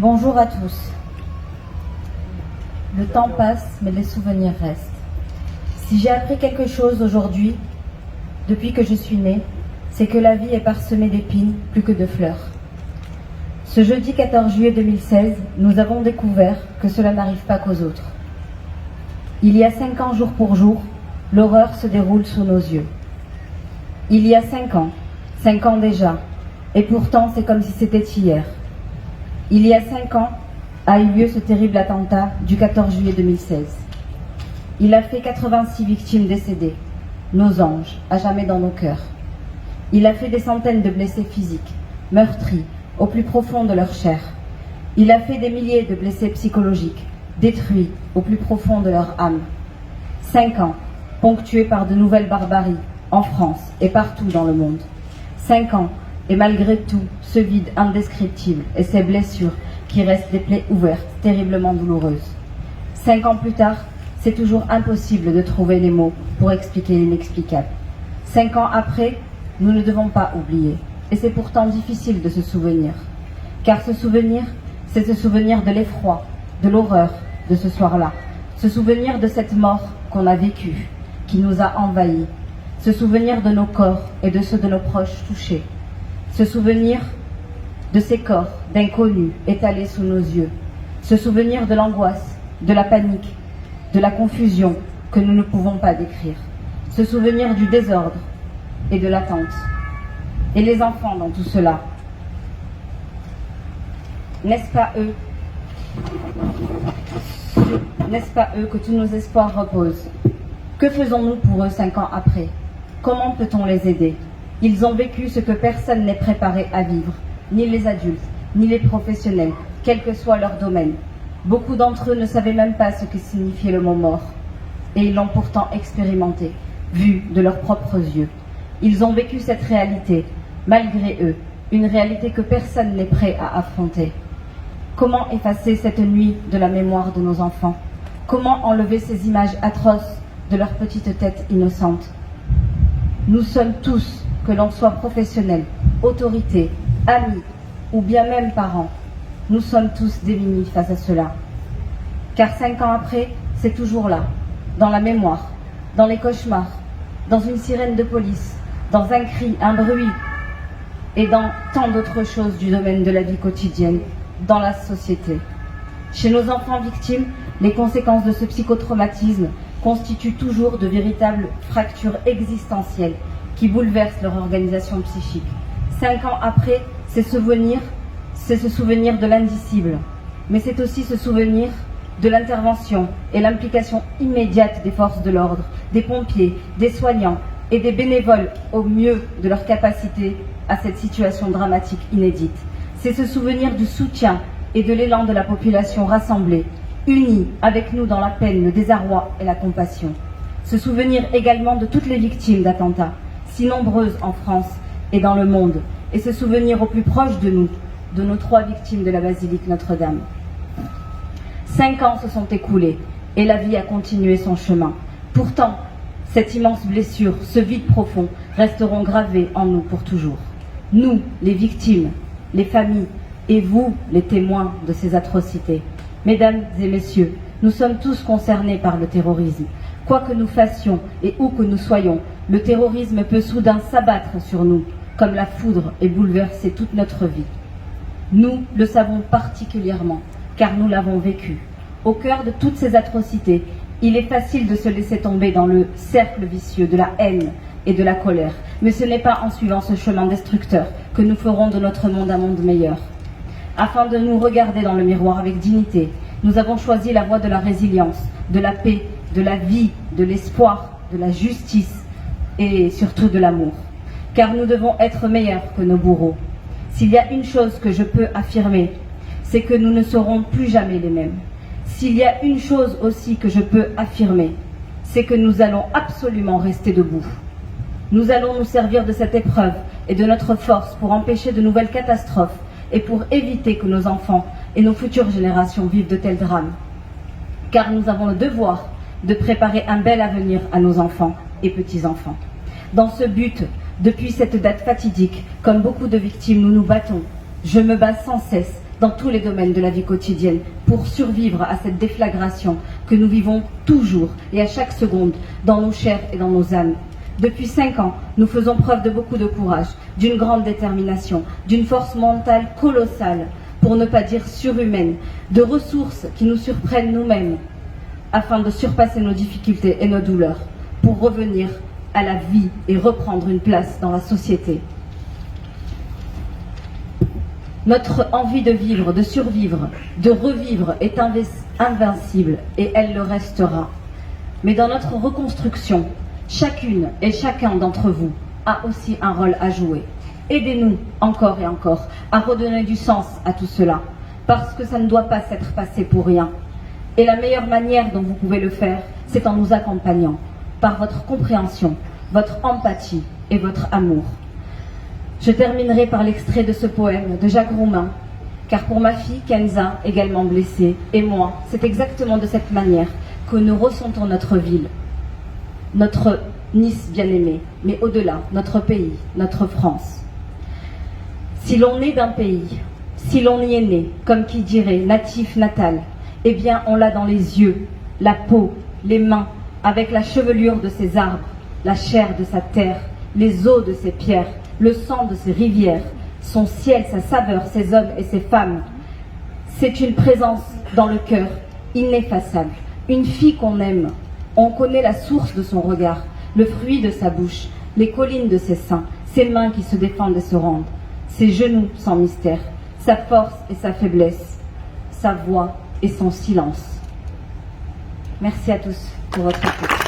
Bonjour à tous. Le temps passe, mais les souvenirs restent. Si j'ai appris quelque chose aujourd'hui, depuis que je suis née, c'est que la vie est parsemée d'épines plus que de fleurs. Ce jeudi 14 juillet 2016, nous avons découvert que cela n'arrive pas qu'aux autres. Il y a 5 ans jour pour jour, l'horreur se déroule sous nos yeux. Il y a 5 ans déjà, et pourtant c'est comme si c'était hier. Il y a 5 ans a eu lieu ce terrible attentat du 14 juillet 2016. Il a fait 86 victimes décédées, nos anges, à jamais dans nos cœurs. Il a fait des centaines de blessés physiques, meurtris, au plus profond de leur chair. Il a fait des milliers de blessés psychologiques, détruits au plus profond de leur âme. 5 ans, ponctués par de nouvelles barbaries, en France et partout dans le monde. 5 ans, et malgré tout, ce vide indescriptible et ces blessures qui restent des plaies ouvertes, terriblement douloureuses. 5 ans plus tard, c'est toujours impossible de trouver les mots pour expliquer l'inexplicable. 5 ans après, nous ne devons pas oublier. Et c'est pourtant difficile de se souvenir. Car ce souvenir, c'est se souvenir de l'effroi, de l'horreur de ce soir-là. Se souvenir de cette mort qu'on a vécue, qui nous a envahis. Se souvenir de nos corps et de ceux de nos proches touchés. Se souvenir de ces corps d'inconnus étalés sous nos yeux. Se souvenir de l'angoisse, de la panique, de la confusion que nous ne pouvons pas décrire. Se souvenir du désordre et de l'attente. Et les enfants dans tout cela. N'est-ce pas eux que tous nos espoirs reposent? Que faisons-nous pour eux 5 ans après? Comment peut-on les aider? Ils ont vécu ce que personne n'est préparé à vivre, ni les adultes, ni les professionnels, quel que soit leur domaine. Beaucoup d'entre eux ne savaient même pas ce que signifiait le mot mort. Et ils l'ont pourtant expérimenté, vu de leurs propres yeux. Ils ont vécu cette réalité, malgré eux, une réalité que personne n'est prêt à affronter. Comment effacer cette nuit de la mémoire de nos enfants? Comment enlever ces images atroces de leurs petites têtes innocentes? Nous sommes tous, que l'on soit professionnel, autorité, amis ou bien même parents, nous sommes tous démunis face à cela. Car 5 ans après, c'est toujours là, dans la mémoire, dans les cauchemars, dans une sirène de police, dans un cri, un bruit, et dans tant d'autres choses du domaine de la vie quotidienne, dans la société. Chez nos enfants victimes, les conséquences de ce psychotraumatisme constituent toujours de véritables fractures existentielles qui bouleversent leur organisation psychique. 5 ans après, c'est se souvenir de l'indicible, mais c'est aussi se souvenir de l'intervention et l'implication immédiate des forces de l'ordre, des pompiers, des soignants et des bénévoles au mieux de leur capacité à cette situation dramatique inédite. C'est se souvenir du soutien et de l'élan de la population rassemblée, unie avec nous dans la peine, le désarroi et la compassion. Se souvenir également de toutes les victimes d'attentats, si nombreuses en France et dans le monde, et se souvenir au plus proche de nous, de nos 3 victimes de la basilique Notre-Dame. 5 ans se sont écoulés, et la vie a continué son chemin. Pourtant, cette immense blessure, ce vide profond, resteront gravés en nous pour toujours. Nous, les victimes, les familles, et vous, les témoins de ces atrocités. Mesdames et messieurs, nous sommes tous concernés par le terrorisme. Quoi que nous fassions et où que nous soyons, le terrorisme peut soudain s'abattre sur nous, comme la foudre, et bouleverser toute notre vie. Nous le savons particulièrement, car nous l'avons vécu. Au cœur de toutes ces atrocités, il est facile de se laisser tomber dans le cercle vicieux de la haine et de la colère. Mais ce n'est pas en suivant ce chemin destructeur que nous ferons de notre monde un monde meilleur. Afin de nous regarder dans le miroir avec dignité, nous avons choisi la voie de la résilience, de la paix, de la vie, de l'espoir, de la justice et surtout de l'amour. Car nous devons être meilleurs que nos bourreaux. S'il y a une chose que je peux affirmer, c'est que nous ne serons plus jamais les mêmes. S'il y a une chose aussi que je peux affirmer, c'est que nous allons absolument rester debout. Nous allons nous servir de cette épreuve et de notre force pour empêcher de nouvelles catastrophes et pour éviter que nos enfants et nos futures générations vivent de tels drames. Car nous avons le devoir de préparer un bel avenir à nos enfants et petits-enfants. Dans ce but, depuis cette date fatidique, comme beaucoup de victimes, nous nous battons. Je me bats sans cesse dans tous les domaines de la vie quotidienne pour survivre à cette déflagration que nous vivons toujours et à chaque seconde dans nos chairs et dans nos âmes. Depuis 5 ans, nous faisons preuve de beaucoup de courage, d'une grande détermination, d'une force mentale colossale, pour ne pas dire surhumaine, de ressources qui nous surprennent nous-mêmes, afin de surpasser nos difficultés et nos douleurs, pour revenir à la vie et reprendre une place dans la société. Notre envie de vivre, de survivre, de revivre est invincible et elle le restera. Mais dans notre reconstruction, chacune et chacun d'entre vous a aussi un rôle à jouer. Aidez-nous encore et encore à redonner du sens à tout cela, parce que ça ne doit pas s'être passé pour rien. Et la meilleure manière dont vous pouvez le faire, c'est en nous accompagnant, par votre compréhension, votre empathie et votre amour. Je terminerai par l'extrait de ce poème de Jacques Roumain, car pour ma fille Kenza, également blessée, et moi, c'est exactement de cette manière que nous ressentons notre ville, notre Nice bien-aimée, mais au-delà, notre pays, notre France. Si l'on est d'un pays, si l'on y est né, comme qui dirait natif, natal, eh bien on l'a dans les yeux, la peau, les mains, avec la chevelure de ses arbres, la chair de sa terre, les eaux de ses pierres, le sang de ses rivières, son ciel, sa saveur, ses hommes et ses femmes. C'est une présence dans le cœur ineffaçable, une fille qu'on aime. On connaît la source de son regard, le fruit de sa bouche, les collines de ses seins, ses mains qui se défendent et se rendent, ses genoux sans mystère, sa force et sa faiblesse, sa voix et son silence. Merci à tous pour votre écoute.